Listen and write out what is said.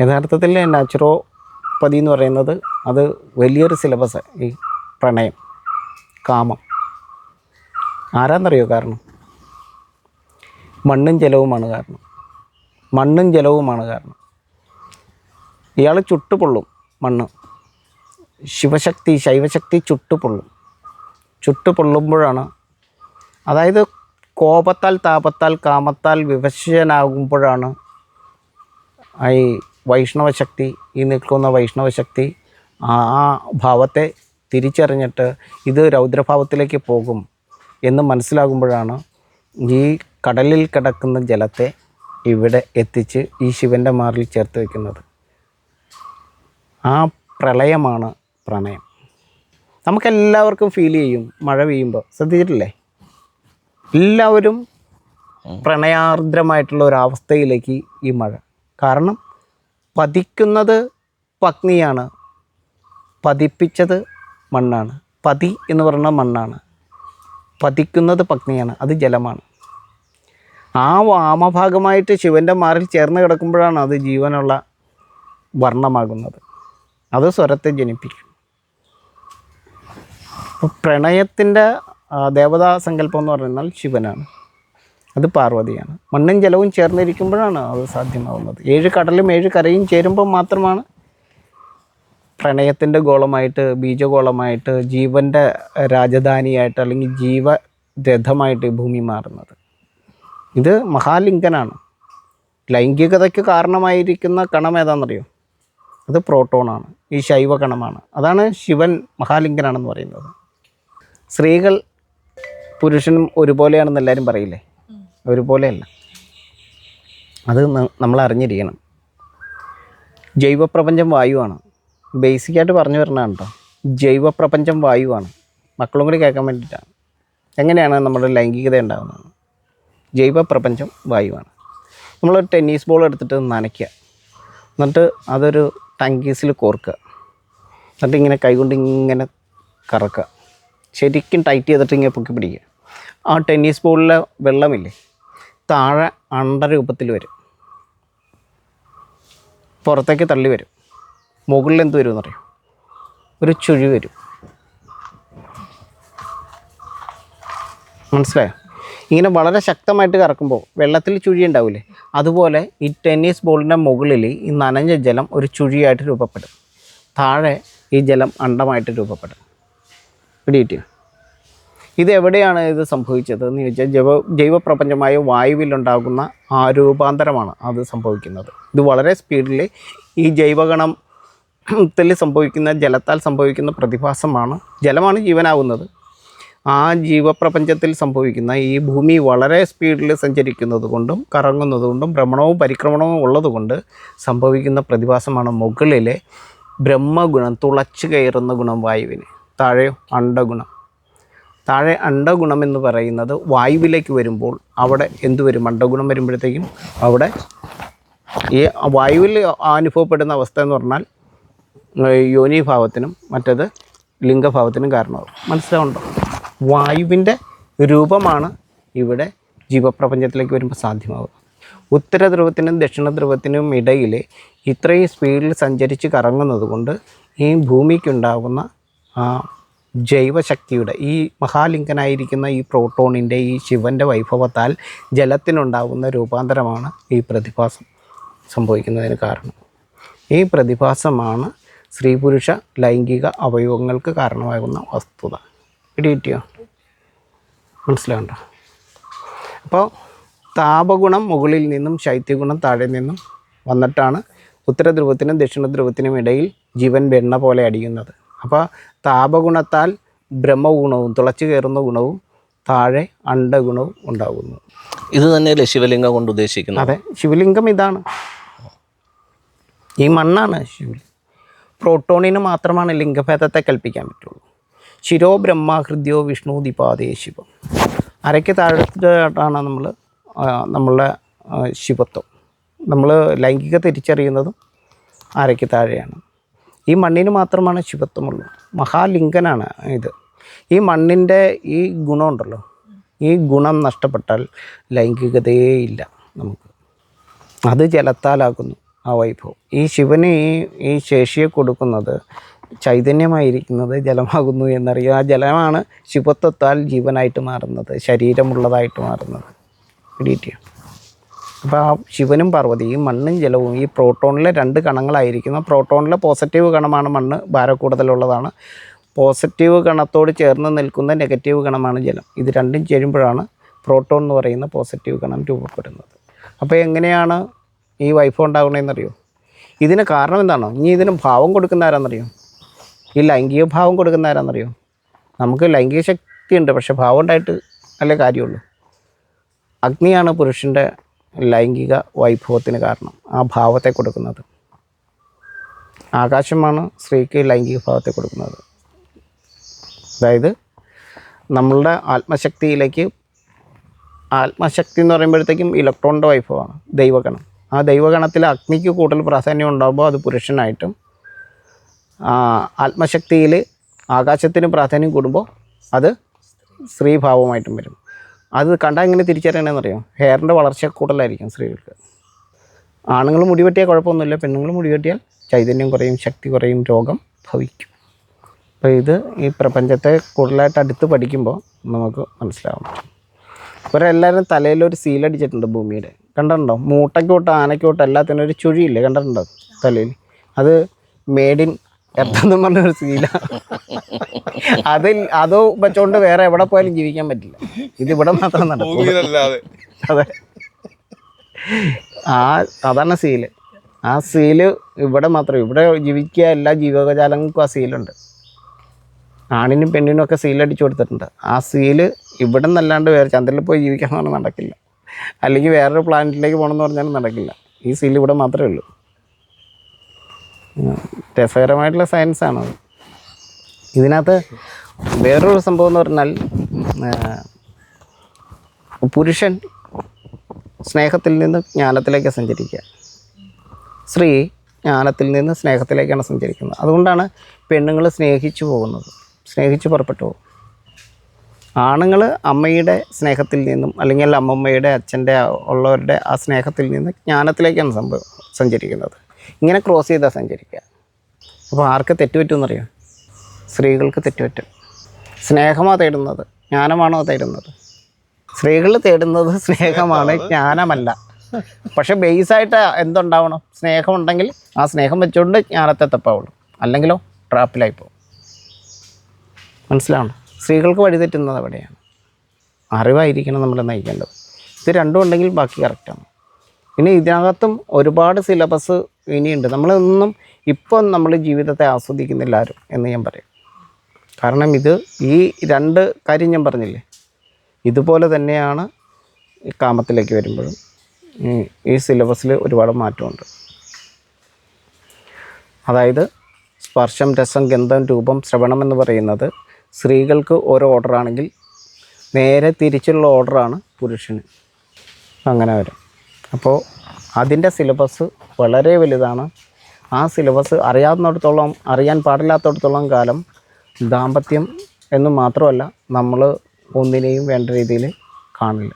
യഥാർത്ഥത്തിൽ നാച്ചുറോപ്പതി എന്ന് പറയുന്നത് അത് വലിയൊരു സിലബസ്. ഈ പ്രണയം, കാമം ആരാന്നറിയോ കാരണം? മണ്ണും ജലവുമാണ് കാരണം. മണ്ണും ജലവുമാണ് കാരണം. ഇയാൾ ചുട്ടുപൊള്ളും. മണ്ണ് ശിവശക്തി, ശൈവശക്തി ചുട്ടുപൊള്ളും. ചുട്ടുപൊള്ളുമ്പോഴാണ്, അതായത് കോപത്താൽ, താപത്താൽ, കാമത്താൽ വിവശനാകുമ്പോഴാണ് ഈ വൈഷ്ണവശക്തി, ഈ നിൽക്കുന്ന വൈഷ്ണവശക്തി ആ ഭാവത്തെ തിരിച്ചറിഞ്ഞിട്ട് ഇത് രൗദ്രഭാവത്തിലേക്ക് പോകും എന്ന് മനസ്സിലാകുമ്പോഴാണ് ഈ കടലിൽ കിടക്കുന്ന ജലത്തെ ഇവിടെ എത്തിച്ച് ഈ ശിവൻ്റെ മാറിൽ ചേർത്ത് വയ്ക്കുന്നത്. ആ പ്രളയമാണ് പ്രണയം. നമുക്കെല്ലാവർക്കും ഫീൽ ചെയ്യും മഴ പെയ്യുമ്പോൾ. ശ്രദ്ധിച്ചിട്ടില്ലേ? എല്ലാവരും പ്രണയാർദ്രമായിട്ടുള്ള ഒരവസ്ഥയിലേക്ക് ഈ മഴ. കാരണം പതിക്കുന്നത് പത്നിയാണ്, പതിപ്പിച്ചത് മണ്ണാണ്. പതി എന്ന് പറയുന്നത് മണ്ണാണ്, പതിക്കുന്നത് പത്നിയാണ്, അത് ജലമാണ്. ആ വാമഭാഗമായിട്ട് ശിവൻ്റെ മാറിൽ ചേർന്ന് കിടക്കുമ്പോഴാണ് അത് ജീവനുള്ള വർണ്ണമാകുന്നത്. അത് സ്വരത്തെ ജനിപ്പിക്കും. അപ്പോൾ പ്രണയത്തിൻ്റെ ദേവതാ സങ്കല്പം എന്ന് പറഞ്ഞാൽ ശിവനാണ്, അത് പാർവതിയാണ്. മണ്ണും ജലവും ചേർന്നിരിക്കുമ്പോഴാണ് അത് സാധ്യമാവുന്നത്. 7 കടലും 7 കരയും ചേരുമ്പോൾ മാത്രമാണ് പ്രണയത്തിൻ്റെ ഗോളമായിട്ട്, ബീജഗോളമായിട്ട്, ജീവൻ്റെ രാജധാനിയായിട്ട് അല്ലെങ്കിൽ ജീവരഥമായിട്ട് ഭൂമി മാറുന്നത്. ഇത് മഹാലിംഗനാണ്. ലൈംഗികതയ്ക്ക് കാരണമായിരിക്കുന്ന കണം ഏതാണെന്നറിയോ? അത് പ്രോട്ടോണാണ്, ഈ ശൈവ കണമാണ്. അതാണ് ശിവൻ മഹാലിംഗനാണെന്ന് പറയുന്നത്. സ്ത്രീകൾ പുരുഷനും ഒരുപോലെയാണെന്ന് എല്ലാവരും പറയില്ലേ? ഒരുപോലെയല്ല. അത് നമ്മൾ അറിഞ്ഞിരിക്കണം. ജൈവപ്രപഞ്ചം വായുവാണ്. ബേസിക്കായിട്ട് പറഞ്ഞു വരണതാണ് കേട്ടോ. ജൈവപ്രപഞ്ചം വായുവാണ്. മക്കളും കൂടി കേൾക്കാൻ വേണ്ടിയിട്ടാണ്. എങ്ങനെയാണ് നമ്മുടെ ലൈംഗികത ഉണ്ടാകുന്നത്? ജൈവപ്രപഞ്ചം വായുവാണ്. നമ്മളൊരു ടെന്നീസ് ബോൾ എടുത്തിട്ട് നനയ്ക്കുക, എന്നിട്ട് അതൊരു ടങ്കീസിൽ കോർക്കുക, എന്നിട്ട് ഇങ്ങനെ കൈകൊണ്ട് ഇങ്ങനെ കറക്കുക, ശരിക്കും ടൈറ്റ് ചെയ്തിട്ട് ഇങ്ങനെ പൊക്കി പിടിക്കുക. ആ ടെന്നീസ് ബോളിലെ വെള്ളമില്ലേ, താഴെ അണ്ടരൂപത്തിൽ വരും, പുറത്തേക്ക് തള്ളി വരും. മുകളിൽ എന്ത് വരുമെന്ന് അറിയാം? ഒരു ചുഴി വരും. മനസ്സിലായോ? ഇങ്ങനെ വളരെ ശക്തമായിട്ട് കറക്കുമ്പോൾ വെള്ളത്തിൽ ചുഴി ഉണ്ടാവില്ലേ, അതുപോലെ ഈ ടെന്നീസ് ബോളിൻ്റെ മുകളിൽ ഈ നനഞ്ഞ ജലം ഒരു ചുഴിയായിട്ട് രൂപപ്പെടും, താഴെ ഈ ജലം അണ്ടമായിട്ട് രൂപപ്പെടും. പിടികിട്ടിയോ? ഇത് എവിടെയാണ് ഇത് സംഭവിച്ചത് എന്ന് ചോദിച്ചാൽ ജൈവപ്രപഞ്ചമായ വായുവിലുണ്ടാകുന്ന ആ രൂപാന്തരമാണ് അത് സംഭവിക്കുന്നത്. ഇത് വളരെ സ്പീഡിൽ ഈ ജൈവഗണത്തിൽ സംഭവിക്കുന്ന, ജലത്താൽ സംഭവിക്കുന്ന പ്രതിഭാസമാണ്. ജലമാണ് ജീവനാകുന്നത്. ആ ജീവപ്രപഞ്ചത്തിൽ സംഭവിക്കുന്ന ഈ ഭൂമി വളരെ സ്പീഡിൽ സഞ്ചരിക്കുന്നത് കൊണ്ടും കറങ്ങുന്നത് കൊണ്ടും ഭ്രമണവും പരിക്രമണവും ഉള്ളതുകൊണ്ട് സംഭവിക്കുന്ന പ്രതിഭാസമാണ് മുകളിലെ ബ്രഹ്മഗുണം, തുളച്ചു കയറുന്ന ഗുണം വായുവിന്. താഴെയോ അണ്ടഗുണം. താഴെ അണ്ടഗുണം എന്ന് പറയുന്നത് വായുവിലേക്ക് വരുമ്പോൾ അവിടെ എന്തു വരും? അണ്ടഗുണം വരുമ്പോഴത്തേക്കും അവിടെ ഈ വായുവിൽ അനുഭവപ്പെടുന്ന അവസ്ഥ എന്ന് പറഞ്ഞാൽ യോനിഭാവത്തിനും മറ്റത് ലിംഗഭാവത്തിനും കാരണമാകും. മനസ്സിലാവുണ്ടോ? വായുവിൻ്റെ രൂപമാണ് ഇവിടെ ജീവപ്രപഞ്ചത്തിലേക്ക് വരുമ്പോൾ സാധ്യമാകുക. ഉത്തര ധ്രുവത്തിനും ദക്ഷിണ ധ്രുവത്തിനും ഇടയിൽ ഇത്രയും സ്പീഡിൽ സഞ്ചരിച്ച് കറങ്ങുന്നത് കൊണ്ട് ഈ ഭൂമിക്കുണ്ടാകുന്ന ജൈവശക്തിയുടെ, ഈ മഹാലിംഗനായിരിക്കുന്ന ഈ പ്രോട്ടോണിൻ്റെ, ഈ ശിവൻ്റെ വൈഭവത്താൽ ജലത്തിനുണ്ടാകുന്ന രൂപാന്തരമാണ് ഈ പ്രതിഭാസം സംഭവിക്കുന്നതിന് കാരണം. ഈ പ്രതിഭാസമാണ് സ്ത്രീ പുരുഷ ലൈംഗിക അവയവങ്ങൾക്ക് കാരണമാകുന്ന വസ്തുത. പിടികിട്ടിയോ? മനസ്സിലാകണ്ടോ? അപ്പോൾ താപഗുണം മുകളിൽ നിന്നും ശൈത്യഗുണം താഴെ നിന്നും വന്നിട്ടാണ് ഉത്തര ധ്രുവത്തിനും ദക്ഷിണ ധ്രുവത്തിനും ഇടയിൽ ജീവൻ വെണ്ണ പോലെ അടിയുന്നത്. അപ്പോൾ താപഗുണത്താൽ ബ്രഹ്മഗുണവും തുളച്ചു കയറുന്ന ഗുണവും താഴെ അണ്ടഗുണവും ഉണ്ടാകുന്നു. ഇത് തന്നെയല്ലേ ശിവലിംഗം കൊണ്ട് ഉദ്ദേശിക്കുന്നത്? അതെ, ശിവലിംഗം ഇതാണ്. ഈ മണ്ണാണ് ശിവലിംഗം. പ്രോട്ടോണിന് മാത്രമാണ് ലിംഗഭേദത്തെ കൽപ്പിക്കാൻ പറ്റുള്ളൂ. ശിരോ ബ്രഹ്മഹൃദ്യോ വിഷ്ണു ദിപാദേ ശിവം. അരയ്ക്ക് താഴെയാണ് നമ്മളുടെ ശിവത്വം. നമ്മൾ ലൈംഗിക തിരിച്ചറിയുന്നതും അരയ്ക്ക് താഴെയാണ്. ഈ മണ്ണിന് മാത്രമാണ് ശിവത്വമുള്ളൂ. മഹാലിംഗനാണ് ഇത്. ഈ മണ്ണിൻ്റെ ഈ ഗുണമുണ്ടല്ലോ, ഈ ഗുണം നഷ്ടപ്പെട്ടാൽ ലൈംഗികതയേ ഇല്ല നമുക്ക്. അത് ജലത്താലാകുന്നു, ആ വൈഭവം. ഈ ശിവന് ഈ ശേഷിയെ കൊടുക്കുന്നത് ചൈതന്യമായിരിക്കുന്നത് ജലമാകുന്നു എന്നറിയുക. ആ ജലമാണ് ശിവത്വത്താൽ ജീവനായിട്ട് മാറുന്നത്, ശരീരമുള്ളതായിട്ട് മാറുന്നത്. പിടികിട്ടിയോ? അപ്പോൾ ആ ശിവനും പാർവതിയും മണ്ണും ജലവും ഈ പ്രോട്ടോണിലെ 2 കണങ്ങളായിരിക്കുന്നു. പ്രോട്ടോണിലെ പോസിറ്റീവ് കണമാണ് മണ്ണ്, ഭാരക്കൂടുതലുള്ളതാണ്. പോസിറ്റീവ് കണത്തോട് ചേർന്ന് നിൽക്കുന്ന നെഗറ്റീവ് കണമാണ് ജലം. ഇത് രണ്ടും ചേരുമ്പോഴാണ് പ്രോട്ടോൺ എന്ന് പറയുന്ന പോസിറ്റീവ് കണം രൂപപ്പെടുന്നത്. അപ്പോൾ എങ്ങനെയാണ് ഈ വൈഭവം ഉണ്ടാകണമെന്നറിയോ? ഇതിന് കാരണം എന്താണോ? ഇനി ഇതിന് ഭാവം കൊടുക്കുന്ന ആരാന്നറിയോ? ഈ ലൈംഗിക ഭാവം കൊടുക്കുന്ന ആരാന്നറിയോ? നമുക്ക് ലൈംഗിക ശക്തി ഉണ്ട്, പക്ഷെ ഭാവം ഉണ്ടായിട്ട് അല്ലേ കാര്യമുള്ളൂ. അഗ്നിയാണ് പുരുഷൻ്റെ ലൈംഗിക വൈഭവത്തിന് കാരണം, ആ ഭാവത്തെ കൊടുക്കുന്നത്. ആകാശമാണ് സ്ത്രീക്ക് ലൈംഗിക ഭാവത്തെ കൊടുക്കുന്നത്. അതായത് നമ്മളുടെ ആത്മശക്തിയിലേക്ക്, ആത്മശക്തി എന്ന് പറയുമ്പോഴത്തേക്കും ഇലക്ട്രോണിൻ്റെ വൈഭവമാണ്, ദൈവഗണം. ആ ദൈവഗണത്തിൽ അഗ്നിക്ക് കൂടുതൽ പ്രാധാന്യം ഉണ്ടാകുമ്പോൾ അത് പുരുഷനായിട്ടും, ആത്മശക്തിയിൽ ആകാശത്തിന് പ്രാധാന്യം കൂടുമ്പോൾ അത് സ്ത്രീഭാവമായിട്ടും വരും. അത് കണ്ടാൽ എങ്ങനെ തിരിച്ചറിയണമെന്നറിയാം? ഹെയറിൻ്റെ വളർച്ച കൂടുതലായിരിക്കും സ്ത്രീകൾക്ക്. ആണുങ്ങൾ മുടി വെട്ടിയാൽ കുഴപ്പമൊന്നുമില്ല, പെണ്ണുങ്ങൾ മുടി വെട്ടിയാൽ ചൈതന്യം കുറയും, ശക്തി കുറയും, രോഗം ഭവിക്കും. അപ്പോൾ ഇത് ഈ പ്രപഞ്ചത്തെ കൂടുതലായിട്ട് അടുത്ത് പഠിക്കുമ്പോൾ നമുക്ക് മനസ്സിലാവാൻ പറ്റും. ഇവരെല്ലാവരും തലയിലൊരു സീലടിച്ചിട്ടുണ്ട് ഭൂമിയുടെ, കണ്ടിട്ടുണ്ടോ? മൂട്ടയ്ക്കോട്ട് ആനയ്ക്കോട്ട് എല്ലാത്തിനും ഒരു ചുഴിയില്ലേ, കണ്ടിട്ടുണ്ടോ തലയിൽ? അത് മേഡ് ഇൻ എർത്ത് പറഞ്ഞൊരു സീല. അത് വെച്ചോണ്ട് വേറെ എവിടെ പോയാലും ജീവിക്കാൻ പറ്റില്ല, ഇതിവിടെ മാത്രം നടക്കും. അതെ, അതാണ് സീല്. ആ സീല് ഇവിടെ മാത്രം, ഇവിടെ ജീവിക്കുക. എല്ലാ ജീവജാലങ്ങൾക്കും ആ സീലുണ്ട്. ആണിനും പെണ്ണിനും ഒക്കെ സീലടിച്ചു കൊടുത്തിട്ടുണ്ട്. ആ സീല് ഇവിടെ നിന്നല്ലാണ്ട് വേറെ ചന്ദ്രനിൽ പോയി ജീവിക്കാമെന്ന് പറഞ്ഞാൽ നടക്കില്ല, അല്ലെങ്കിൽ വേറൊരു പ്ലാനറ്റിലേക്ക് പോകണമെന്ന് പറഞ്ഞാലും നടക്കില്ല. ഈ സീൽ ഇവിടെ മാത്രമേ ഉള്ളൂ. രസകരമായിട്ടുള്ള സയൻസാണത്. ഇതിനകത്ത് വേറൊരു സംഭവം എന്ന് പറഞ്ഞാൽ, പുരുഷൻ സ്നേഹത്തിൽ നിന്ന് ജ്ഞാനത്തിലേക്ക് സഞ്ചരിക്കുക, സ്ത്രീ ജ്ഞാനത്തിൽ നിന്ന് സ്നേഹത്തിലേക്കാണ് സഞ്ചരിക്കുന്നത്. അതുകൊണ്ടാണ് പെണ്ണുങ്ങൾ സ്നേഹിച്ചു പോകുന്നത്, സ്നേഹിച്ച് പുറപ്പെട്ടു പോകും. ആണുങ്ങൾ അമ്മയുടെ സ്നേഹത്തിൽ നിന്നും, അല്ലെങ്കിൽ അമ്മമ്മയുടെ, അച്ഛൻ്റെ, ഉള്ളവരുടെ ആ സ്നേഹത്തിൽ നിന്ന് ജ്ഞാനത്തിലേക്കാണ് സഞ്ചരിക്കുന്നത്. ഇങ്ങനെ ക്രോസ് ചെയ്താൽ സഞ്ചരിക്കുക. അപ്പോൾ ആർക്ക് തെറ്റുപറ്റുമെന്നറിയാം? സ്ത്രീകൾക്ക് തെറ്റുപറ്റും. സ്നേഹമാണ് തേടുന്നത്, ജ്ഞാനമാണോ തേടുന്നത്? സ്ത്രീകൾ തേടുന്നത് സ്നേഹമാണ്, ജ്ഞാനമല്ല. പക്ഷെ ബേസായിട്ട് എന്തുണ്ടാവണം? സ്നേഹം ഉണ്ടെങ്കിൽ ആ സ്നേഹം വെച്ചുകൊണ്ട് ജ്ഞാനത്തെ തപ്പാവുള്ളൂ, അല്ലെങ്കിലോ ട്രാപ്പിലായി പോകും. മനസ്സിലാവണം? സ്ത്രീകൾക്ക് വഴിതെറ്റുന്നത് അവിടെയാണ്. അറിവായിരിക്കണം നമ്മളെ നയിക്കേണ്ടത്. ഇത് രണ്ടും ഉണ്ടെങ്കിൽ ബാക്കി കറക്റ്റാണ്. പിന്നെ ഇതിനകത്തും ഒരുപാട് സിലബസ് ഇനിയുണ്ട്. നമ്മളൊന്നും ഇപ്പം നമ്മൾ ജീവിതത്തെ ആസ്വദിക്കുന്നില്ല ആരും എന്ന് ഞാൻ പറയും. കാരണം ഈ 2 കാര്യം ഞാൻ പറഞ്ഞില്ലേ, ഇതുപോലെ തന്നെയാണ് ഈ കാമത്തിലേക്ക് വരുമ്പോഴും ഈ സിലബസിൽ ഒരുപാട് മാറ്റമുണ്ട്. അതായത് സ്പർശം, രസം, ഗന്ധം, രൂപം, ശ്രവണം എന്ന് പറയുന്നത് സ്ത്രീകൾക്ക് ഓരോ ഓർഡറാണെങ്കിൽ നേരെ തിരിച്ചുള്ള ഓർഡറാണ് പുരുഷന്. അങ്ങനെ വരും. അപ്പോൾ അതിൻ്റെ സിലബസ് വളരെ വലുതാണ്. ആ സിലബസ് അറിയാവുന്നിടത്തോളം, അറിയാൻ പാടില്ലാത്തടത്തോളം കാലം ദാമ്പത്യം എന്ന് മാത്രമല്ല നമ്മൾ ഒന്നിനെയും വേണ്ട രീതിയിൽ കാണില്ല.